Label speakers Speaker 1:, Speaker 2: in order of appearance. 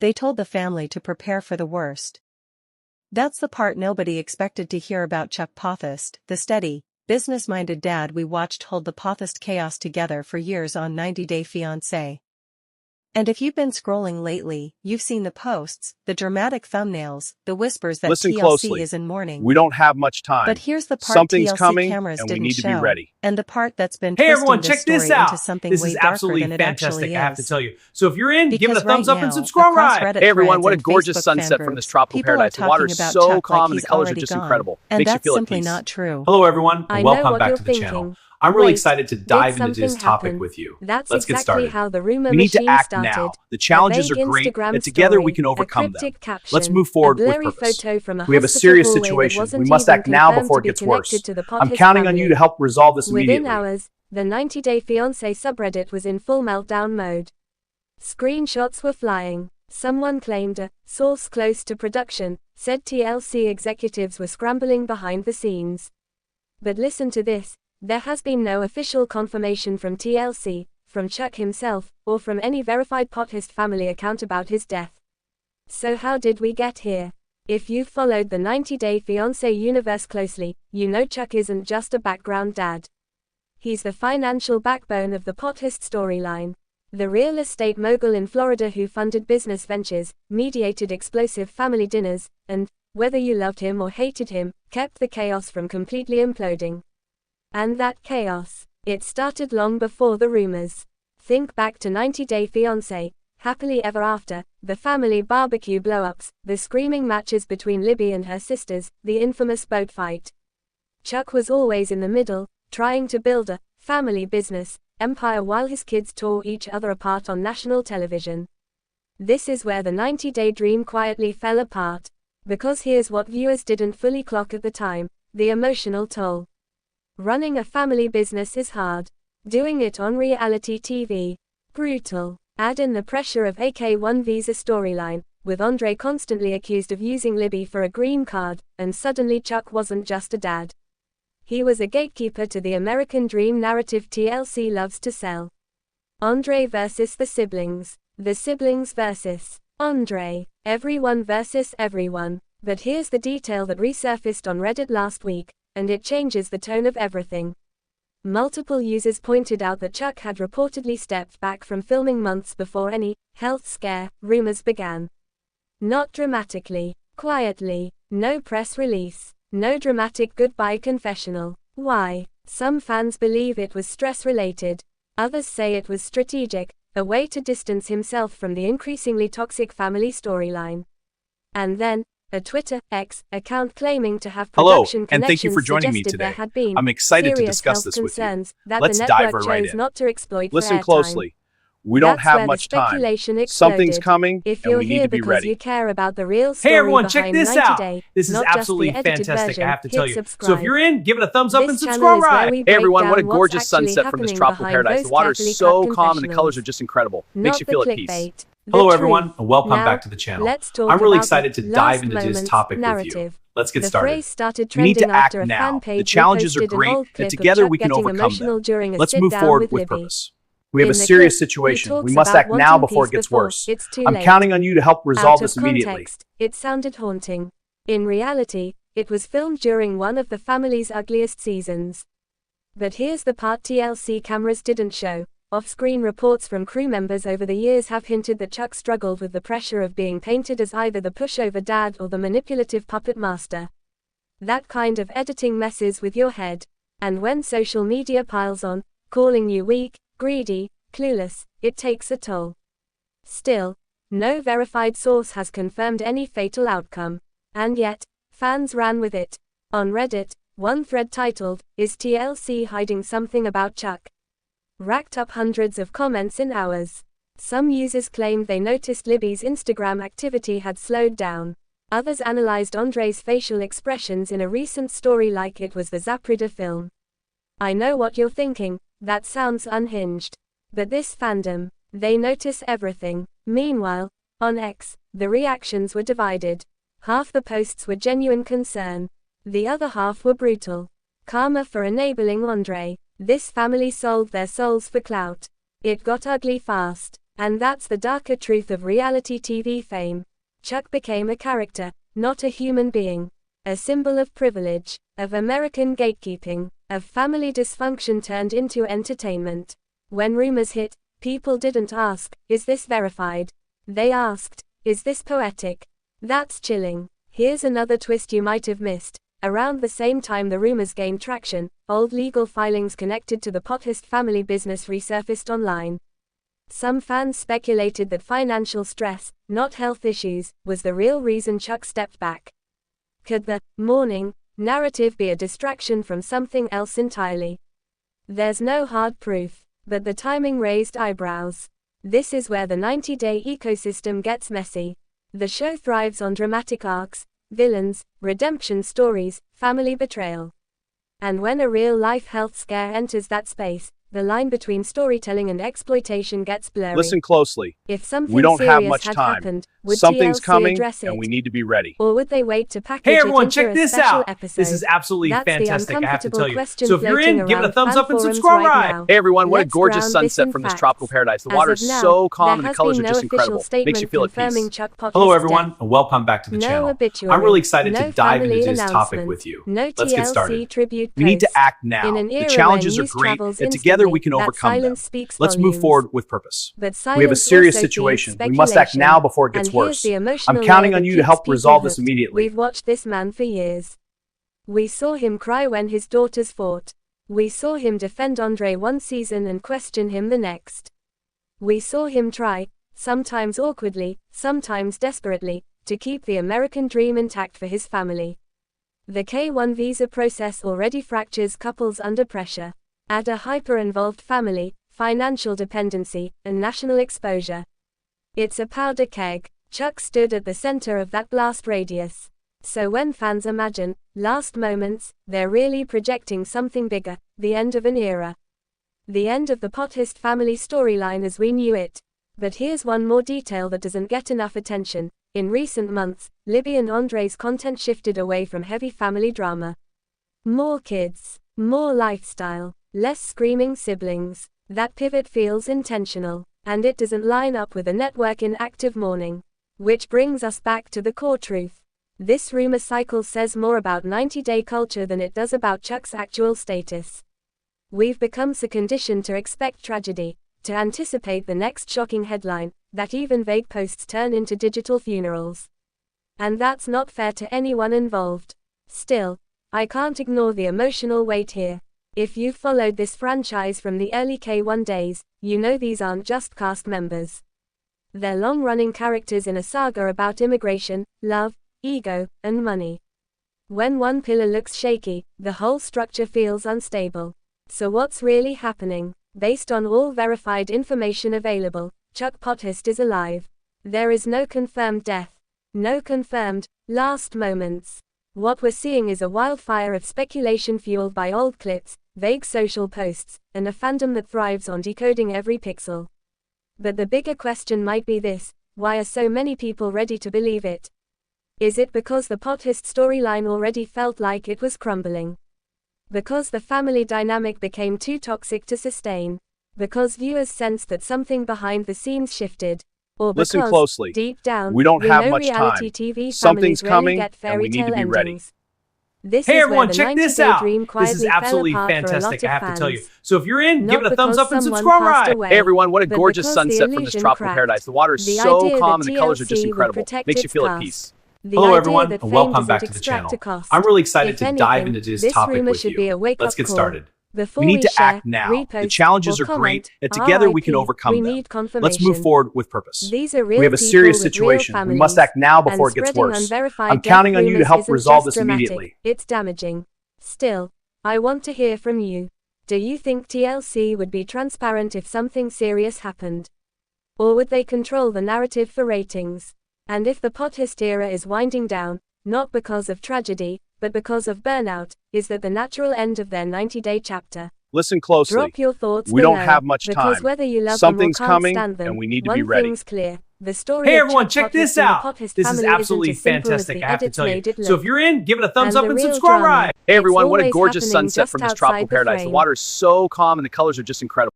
Speaker 1: They told the family to prepare for the worst. That's the part nobody expected to hear about Chuck Potthast, the steady, business-minded dad we watched hold the Potthast chaos together for years on 90 Day Fiancé. And if you've been scrolling lately, you've seen the posts, the dramatic thumbnails, the whispers that
Speaker 2: Listen
Speaker 1: TLC
Speaker 2: closely.
Speaker 1: is in mourning.
Speaker 2: We don't have much time.
Speaker 1: But here's the part
Speaker 2: Something's
Speaker 1: TLC
Speaker 2: coming,
Speaker 1: cameras
Speaker 2: and
Speaker 1: didn't
Speaker 2: we need to be
Speaker 1: show,
Speaker 2: ready.
Speaker 1: and the part that's been
Speaker 3: Hey
Speaker 1: twisting
Speaker 3: everyone,
Speaker 1: this
Speaker 3: check this
Speaker 1: story
Speaker 3: out.
Speaker 1: into something
Speaker 3: This
Speaker 1: way
Speaker 3: is
Speaker 1: darker
Speaker 3: absolutely
Speaker 1: than it
Speaker 3: fantastic,
Speaker 1: actually
Speaker 3: I have to
Speaker 1: is.
Speaker 3: tell you. So if you're in, give it a
Speaker 1: Because
Speaker 3: thumbs
Speaker 1: right
Speaker 3: up and
Speaker 1: now,
Speaker 3: subscribe.
Speaker 1: across
Speaker 3: Right.
Speaker 1: Reddit
Speaker 2: Hey everyone,
Speaker 1: threads
Speaker 2: what a
Speaker 1: and
Speaker 2: gorgeous
Speaker 1: Facebook
Speaker 2: sunset
Speaker 1: fan
Speaker 2: from this
Speaker 1: groups,
Speaker 2: tropical
Speaker 1: people are
Speaker 2: paradise. The water
Speaker 1: talking
Speaker 2: is
Speaker 1: about
Speaker 2: so
Speaker 1: Chuck
Speaker 2: calm
Speaker 1: like
Speaker 2: and the
Speaker 1: he's
Speaker 2: colors are
Speaker 1: already
Speaker 2: just
Speaker 1: gone.
Speaker 2: incredible.
Speaker 1: And
Speaker 2: Makes you
Speaker 1: that's
Speaker 2: feel at
Speaker 1: simply
Speaker 2: peace.
Speaker 1: not true.
Speaker 3: Hello everyone,
Speaker 4: I
Speaker 3: and
Speaker 4: know
Speaker 3: welcome
Speaker 4: what
Speaker 3: back
Speaker 4: you're
Speaker 3: to the
Speaker 4: thinking.
Speaker 3: channel. I'm really excited to
Speaker 4: Did
Speaker 3: dive into
Speaker 4: something
Speaker 3: this topic
Speaker 4: happen?
Speaker 3: with you.
Speaker 4: That's
Speaker 3: Let's get
Speaker 4: exactly
Speaker 3: started.
Speaker 4: how the rumor
Speaker 2: We need to
Speaker 4: machine
Speaker 2: act
Speaker 4: started.
Speaker 2: now. The
Speaker 4: A
Speaker 2: challenges are
Speaker 4: vague
Speaker 2: great,
Speaker 4: Instagram
Speaker 2: and together we
Speaker 4: story,
Speaker 2: can overcome
Speaker 4: a
Speaker 2: them.
Speaker 4: cryptic caption,
Speaker 2: Let's move forward
Speaker 4: a
Speaker 2: with
Speaker 4: blurry
Speaker 2: purpose.
Speaker 4: photo from a
Speaker 2: We have a
Speaker 4: hospital
Speaker 2: serious
Speaker 4: hallway that
Speaker 2: situation.
Speaker 4: wasn't
Speaker 2: We must
Speaker 4: even
Speaker 2: act now
Speaker 4: confirmed
Speaker 2: before
Speaker 4: to
Speaker 2: it
Speaker 4: be
Speaker 2: gets worse.
Speaker 4: connected to the
Speaker 2: I'm
Speaker 4: Potthast
Speaker 2: counting on you
Speaker 4: family.
Speaker 2: to help resolve this
Speaker 4: Within
Speaker 2: immediately.
Speaker 4: hours, the 90 Day Fiancé subreddit was in full meltdown mode. Screenshots were flying. Someone claimed a source close to production said TLC executives were scrambling behind the scenes. But listen to this. There has been no official confirmation from TLC, from Chuck himself, or from any verified Potthast family account about his death. So how did we get here? If you've followed the 90 Day Fiancé universe closely, you know Chuck isn't just a background dad. He's the financial backbone of the Potthast storyline. The real estate mogul in Florida who funded business ventures, mediated explosive family dinners, and, whether you loved him or hated him, kept the chaos from completely imploding. And that chaos, it started long before the rumors. Think back to 90 Day Fiancé, Happily Ever After, the family barbecue blow-ups, the screaming matches between Libby and her sisters, the infamous boat fight. Chuck was always in the middle, trying to build a family business empire while his kids tore each other apart on national television. This is where the 90-day dream quietly fell apart. Because here's what viewers didn't fully clock at the time: the emotional toll. Running a family business is hard. Doing it on reality TV, brutal. Add in the pressure of AK-1 visa storyline, with Andrei constantly accused of using Libby for a green card, and suddenly Chuck wasn't just a dad. He was a gatekeeper to the American dream narrative TLC loves to sell. Andrei versus the siblings. The siblings versus Andrei. Everyone versus everyone. But here's the detail that resurfaced on Reddit last week, and it changes the tone of everything. Multiple users pointed out that Chuck had reportedly stepped back from filming months before any health scare rumors began. Not dramatically, quietly, no press release, no dramatic goodbye confessional. Why? Some fans believe it was stress-related. Others say it was strategic, a way to distance himself from the increasingly toxic family storyline. And then, a Twitter X account claiming to have production
Speaker 2: Hello, and thank you for joining me
Speaker 4: suggested there
Speaker 2: today.
Speaker 4: had been
Speaker 2: I'm excited to
Speaker 4: serious
Speaker 2: discuss this
Speaker 4: health
Speaker 2: with you.
Speaker 4: concerns that
Speaker 2: Let's
Speaker 4: the
Speaker 2: dive
Speaker 4: network
Speaker 2: right
Speaker 4: chose
Speaker 2: in.
Speaker 4: not to exploit
Speaker 2: Listen
Speaker 4: for airtime.
Speaker 2: closely. We don't
Speaker 4: That's
Speaker 2: have
Speaker 4: where the
Speaker 2: much time.
Speaker 4: speculation
Speaker 2: Something's
Speaker 4: exploded.
Speaker 2: coming,
Speaker 4: If
Speaker 2: and
Speaker 4: you're
Speaker 2: we need
Speaker 4: here
Speaker 2: to be
Speaker 4: because
Speaker 2: ready.
Speaker 4: you care about the real story
Speaker 3: Hey everyone, check
Speaker 4: behind
Speaker 3: this
Speaker 4: 90
Speaker 3: out.
Speaker 4: Day,
Speaker 3: This is
Speaker 4: not just the
Speaker 3: absolutely
Speaker 4: edited
Speaker 3: fantastic,
Speaker 4: version,
Speaker 3: I have to
Speaker 4: hit
Speaker 3: tell you.
Speaker 4: subscribe.
Speaker 3: So if you're in, give it a thumbs up and
Speaker 4: This channel
Speaker 3: subscribe.
Speaker 4: is where we
Speaker 2: Hey
Speaker 4: break
Speaker 2: everyone, what a
Speaker 4: down what's
Speaker 2: gorgeous
Speaker 4: actually
Speaker 2: sunset from this
Speaker 4: happening
Speaker 2: tropical
Speaker 4: behind
Speaker 2: paradise.
Speaker 4: those
Speaker 2: The water is
Speaker 4: carefully
Speaker 2: so
Speaker 4: cut
Speaker 2: calm and the colors are
Speaker 4: confessionals.
Speaker 2: just incredible.
Speaker 4: Not
Speaker 2: Makes you
Speaker 4: the
Speaker 2: feel at peace.
Speaker 4: clickbait, the
Speaker 3: Hello
Speaker 4: truth.
Speaker 3: everyone, and welcome
Speaker 4: Now,
Speaker 3: back to the channel.
Speaker 4: let's talk
Speaker 3: I'm really
Speaker 4: about
Speaker 3: excited
Speaker 4: the
Speaker 3: to dive
Speaker 4: last
Speaker 3: into this
Speaker 4: moments
Speaker 3: topic with you.
Speaker 4: narrative.
Speaker 3: Let's get
Speaker 4: The
Speaker 3: started.
Speaker 4: phrase started
Speaker 2: We need
Speaker 4: trending
Speaker 2: to act
Speaker 4: after a
Speaker 2: now.
Speaker 4: fan
Speaker 2: The
Speaker 4: page
Speaker 2: challenges are
Speaker 4: reposted an
Speaker 2: great,
Speaker 4: old clip
Speaker 2: and together
Speaker 4: of Chuck
Speaker 2: we can
Speaker 4: getting
Speaker 2: overcome
Speaker 4: emotional
Speaker 2: them.
Speaker 4: during a
Speaker 2: Let's move
Speaker 4: sit-down
Speaker 2: forward
Speaker 4: with
Speaker 2: with
Speaker 4: Libby.
Speaker 2: purpose. We have
Speaker 4: In
Speaker 2: a
Speaker 4: the
Speaker 2: serious
Speaker 4: clip, he
Speaker 2: situation.
Speaker 4: talks
Speaker 2: We must
Speaker 4: about
Speaker 2: act now
Speaker 4: wanting
Speaker 2: before it
Speaker 4: peace
Speaker 2: gets
Speaker 4: before
Speaker 2: worse.
Speaker 4: it's too
Speaker 2: I'm
Speaker 4: late.
Speaker 2: counting on you to help resolve
Speaker 4: Out of
Speaker 2: this immediately.
Speaker 4: context, it sounded haunting. In reality, it was filmed during one of the family's ugliest seasons. But here's the part TLC cameras didn't show. Off-screen reports from crew members over the years have hinted that Chuck struggled with the pressure of being painted as either the pushover dad or the manipulative puppet master. That kind of editing messes with your head. And when social media piles on, calling you weak, greedy, clueless, it takes a toll. Still, no verified source has confirmed any fatal outcome. And yet, fans ran with it. On Reddit, one thread titled, "Is TLC hiding something about Chuck?" racked up hundreds of comments in hours. Some users claimed they noticed Libby's Instagram activity had slowed down. Others analyzed Andrei's facial expressions in a recent story like it was the Zaprida film. I know what you're thinking, that sounds unhinged. But this fandom, they notice everything. Meanwhile, on X, the reactions were divided. Half the posts were genuine concern. The other half were brutal karma for enabling Andrei. This family sold their souls for clout. It got ugly fast. And that's the darker truth of reality TV fame. Chuck became a character, not a human being. A symbol of privilege, of American gatekeeping, of family dysfunction turned into entertainment. When rumors hit, people didn't ask, is this verified? They asked, is this poetic? That's chilling. Here's another twist you might have missed. Around the same time the rumors gained traction, old legal filings connected to the Potthast family business resurfaced online. Some fans speculated that financial stress, not health issues, was the real reason Chuck stepped back. Could the mourning narrative be a distraction from something else entirely? There's no hard proof, but the timing raised eyebrows. This is where the 90-day ecosystem gets messy. The show thrives on dramatic arcs, villains, redemption stories, family betrayal. And when a real-life health scare enters that space, the line between storytelling and exploitation gets blurry.
Speaker 2: Listen closely.
Speaker 4: If something
Speaker 2: We don't have
Speaker 4: serious
Speaker 2: much
Speaker 4: had
Speaker 2: time.
Speaker 4: happened, would
Speaker 2: Something's
Speaker 4: TLC
Speaker 2: coming,
Speaker 4: address it?
Speaker 2: and we need to be ready.
Speaker 4: Or would they wait to package
Speaker 3: Hey
Speaker 4: it
Speaker 3: everyone,
Speaker 4: into
Speaker 3: check
Speaker 4: a
Speaker 3: this
Speaker 4: special
Speaker 3: out.
Speaker 4: episode?
Speaker 3: This is absolutely
Speaker 4: That's
Speaker 3: fantastic, I have to tell you.
Speaker 4: question
Speaker 3: So if you're
Speaker 4: floating
Speaker 3: in, give it a
Speaker 4: around
Speaker 3: thumbs up and
Speaker 4: fan
Speaker 3: subscribe.
Speaker 4: forums right now.
Speaker 2: Hey everyone, what a
Speaker 4: Let's
Speaker 2: gorgeous
Speaker 4: ground this
Speaker 2: sunset
Speaker 4: in
Speaker 2: from this
Speaker 4: facts.
Speaker 2: tropical paradise. The
Speaker 4: As
Speaker 2: water
Speaker 4: of
Speaker 2: is
Speaker 4: now,
Speaker 2: so calm and
Speaker 4: there
Speaker 2: the
Speaker 4: has
Speaker 2: colors
Speaker 4: been
Speaker 2: are
Speaker 4: no
Speaker 2: just incredible.
Speaker 4: official statement
Speaker 2: Makes you feel at
Speaker 4: confirming
Speaker 2: peace.
Speaker 4: Chuck Potthast's
Speaker 3: Hello
Speaker 4: death.
Speaker 3: everyone, and welcome back to the
Speaker 4: No
Speaker 3: channel.
Speaker 4: obituary,
Speaker 3: I'm really excited
Speaker 4: no
Speaker 3: to dive
Speaker 4: family
Speaker 3: into this topic
Speaker 4: announcement,
Speaker 3: with you.
Speaker 4: no
Speaker 3: Let's get
Speaker 4: TLC
Speaker 3: started.
Speaker 4: tribute
Speaker 2: We need to
Speaker 4: posts.
Speaker 2: act now.
Speaker 4: In an
Speaker 2: The
Speaker 4: era
Speaker 2: challenges
Speaker 4: when
Speaker 2: are
Speaker 4: news
Speaker 2: great,
Speaker 4: travels
Speaker 2: and together we can
Speaker 4: instantly, that
Speaker 2: overcome them.
Speaker 4: silence speaks
Speaker 2: Let's move
Speaker 4: volumes.
Speaker 2: forward with purpose.
Speaker 4: But
Speaker 2: We have a
Speaker 4: silence
Speaker 2: serious
Speaker 4: also feeds
Speaker 2: situation. We must act
Speaker 4: speculation.
Speaker 2: now before it gets
Speaker 4: And here's
Speaker 2: worse.
Speaker 4: the emotional
Speaker 2: I'm counting
Speaker 4: layer
Speaker 2: on
Speaker 4: that
Speaker 2: you to
Speaker 4: keeps
Speaker 2: help
Speaker 4: people
Speaker 2: resolve this
Speaker 4: hooked.
Speaker 2: immediately.
Speaker 4: We've watched this man for years. We saw him cry when his daughters fought. We saw him defend Andrei one season and question him the next. We saw him try, sometimes awkwardly, sometimes desperately, to keep the American dream intact for his family. The K-1 visa process already fractures couples under pressure. Add a hyper-involved family, financial dependency, and national exposure. It's a powder keg. Chuck stood at the center of that blast radius. So when fans imagine last moments, they're really projecting something bigger, the end of an era. The end of the Potthast family storyline as we knew it. But here's one more detail that doesn't get enough attention. In recent months, Libby and Andrei's content shifted away from heavy family drama. More kids, more lifestyle, less screaming siblings. That pivot feels intentional, and it doesn't line up with a network in active mourning. Which brings us back to the core truth. This rumor cycle says more about 90-day culture than it does about Chuck's actual status. We've become so conditioned to expect tragedy, to anticipate the next shocking headline, that even vague posts turn into digital funerals. And that's not fair to anyone involved. Still, I can't ignore the emotional weight here. If you've followed this franchise from the early K-1 days, you know these aren't just cast members. They're long-running characters in a saga about immigration, love, ego, and money. When one pillar looks shaky, the whole structure feels unstable. So what's really happening? Based on all verified information available, Chuck Potthast is alive. There is no confirmed death. No confirmed last moments. What we're seeing is a wildfire of speculation fueled by old clips, vague social posts, and a fandom that thrives on decoding every pixel. But the bigger question might be this: why are so many people ready to believe it? Is it because the Potthast storyline already felt like it was crumbling? Because the family dynamic became too toxic to sustain? Because viewers sensed that something behind the scenes shifted? Or because,
Speaker 2: Listen closely.
Speaker 4: deep down,
Speaker 2: We don't have
Speaker 4: know
Speaker 2: much
Speaker 4: reality
Speaker 2: time.
Speaker 4: TV
Speaker 2: Something's
Speaker 4: families rarely
Speaker 2: coming,
Speaker 4: get
Speaker 2: and we need to
Speaker 4: fairy
Speaker 2: be
Speaker 4: tale
Speaker 2: ready.
Speaker 4: endings. This
Speaker 3: Hey
Speaker 4: is
Speaker 3: everyone,
Speaker 4: where the
Speaker 3: check this
Speaker 4: 90-day
Speaker 3: out.
Speaker 4: dream
Speaker 3: This is
Speaker 4: quietly fell
Speaker 3: absolutely
Speaker 4: apart for a lot
Speaker 3: fantastic, I
Speaker 4: of
Speaker 3: have to tell you.
Speaker 4: fans.
Speaker 3: So if you're in,
Speaker 4: Not
Speaker 3: give it a thumbs
Speaker 4: because
Speaker 3: up and
Speaker 4: someone
Speaker 3: subscribe.
Speaker 4: passed away,
Speaker 2: Hey everyone, what a
Speaker 4: but
Speaker 2: gorgeous
Speaker 4: because the
Speaker 2: sunset from this
Speaker 4: illusion
Speaker 2: tropical
Speaker 4: cracked.
Speaker 2: paradise. The water is
Speaker 4: The
Speaker 2: so
Speaker 4: idea
Speaker 2: calm
Speaker 4: that
Speaker 2: and the colors are just
Speaker 4: TLC would
Speaker 2: incredible.
Speaker 4: protect
Speaker 2: Makes you
Speaker 4: its
Speaker 2: feel at
Speaker 4: cast.
Speaker 2: peace.
Speaker 4: The
Speaker 3: Hello
Speaker 4: idea
Speaker 3: everyone,
Speaker 4: that
Speaker 3: and
Speaker 4: fame
Speaker 3: welcome
Speaker 4: doesn't
Speaker 3: back to the
Speaker 4: extract
Speaker 3: channel.
Speaker 4: a cost.
Speaker 3: I'm really excited
Speaker 4: If
Speaker 3: to
Speaker 4: anything,
Speaker 3: dive into this topic
Speaker 4: rumor
Speaker 3: with
Speaker 4: should be
Speaker 3: you.
Speaker 4: a wake-up
Speaker 3: Let's get
Speaker 4: call.
Speaker 3: started.
Speaker 4: Before
Speaker 2: We need to
Speaker 4: share,
Speaker 2: act now.
Speaker 4: repost,
Speaker 2: The challenges
Speaker 4: or
Speaker 2: are great,
Speaker 4: comment,
Speaker 2: and together we can
Speaker 4: RIP,
Speaker 2: overcome
Speaker 4: we
Speaker 2: them.
Speaker 4: need
Speaker 2: Let's move
Speaker 4: confirmation.
Speaker 2: forward with purpose.
Speaker 4: These are real
Speaker 2: We have a
Speaker 4: people
Speaker 2: serious
Speaker 4: with real
Speaker 2: situation. We must
Speaker 4: families,
Speaker 2: act now before
Speaker 4: and
Speaker 2: it gets
Speaker 4: spreading
Speaker 2: worse.
Speaker 4: unverified
Speaker 2: I'm
Speaker 4: death
Speaker 2: counting on you to
Speaker 4: rumors
Speaker 2: help
Speaker 4: isn't
Speaker 2: resolve
Speaker 4: just
Speaker 2: this
Speaker 4: dramatic,
Speaker 2: immediately.
Speaker 4: it's damaging. Still, I want to hear from you. Do you think TLC would be transparent if something serious happened? Or would they control the narrative for ratings? And if the Potthast era is winding down, not because of tragedy, but because of burnout, is that the natural end of their 90-day chapter?
Speaker 2: Listen closely.
Speaker 4: Drop your thoughts
Speaker 2: We
Speaker 4: below,
Speaker 2: don't have much
Speaker 4: because
Speaker 2: time.
Speaker 4: whether you love
Speaker 2: Something's
Speaker 4: them or can't
Speaker 2: coming,
Speaker 4: stand them,
Speaker 2: and we need to
Speaker 4: one
Speaker 2: be ready.
Speaker 4: thing's clear. The story
Speaker 3: Hey
Speaker 4: of
Speaker 3: everyone,
Speaker 4: Chuck
Speaker 3: check this
Speaker 4: Potthast and the
Speaker 3: out.
Speaker 4: Potthast
Speaker 3: This is
Speaker 4: family
Speaker 3: absolutely
Speaker 4: isn't as simple as
Speaker 3: fantastic,
Speaker 4: the
Speaker 3: I have to
Speaker 4: edits
Speaker 3: tell you.
Speaker 4: made it
Speaker 3: So if
Speaker 4: look.
Speaker 3: you're in, give it a thumbs
Speaker 4: And
Speaker 3: up
Speaker 4: the
Speaker 3: and
Speaker 4: real
Speaker 3: subscribe.
Speaker 4: drama,
Speaker 2: Hey everyone,
Speaker 4: it's
Speaker 2: what a
Speaker 4: always
Speaker 2: gorgeous
Speaker 4: happening
Speaker 2: sunset
Speaker 4: just
Speaker 2: from this tropical
Speaker 4: outside the
Speaker 2: paradise. The
Speaker 4: frame.
Speaker 2: water is so calm and the colors are just incredible.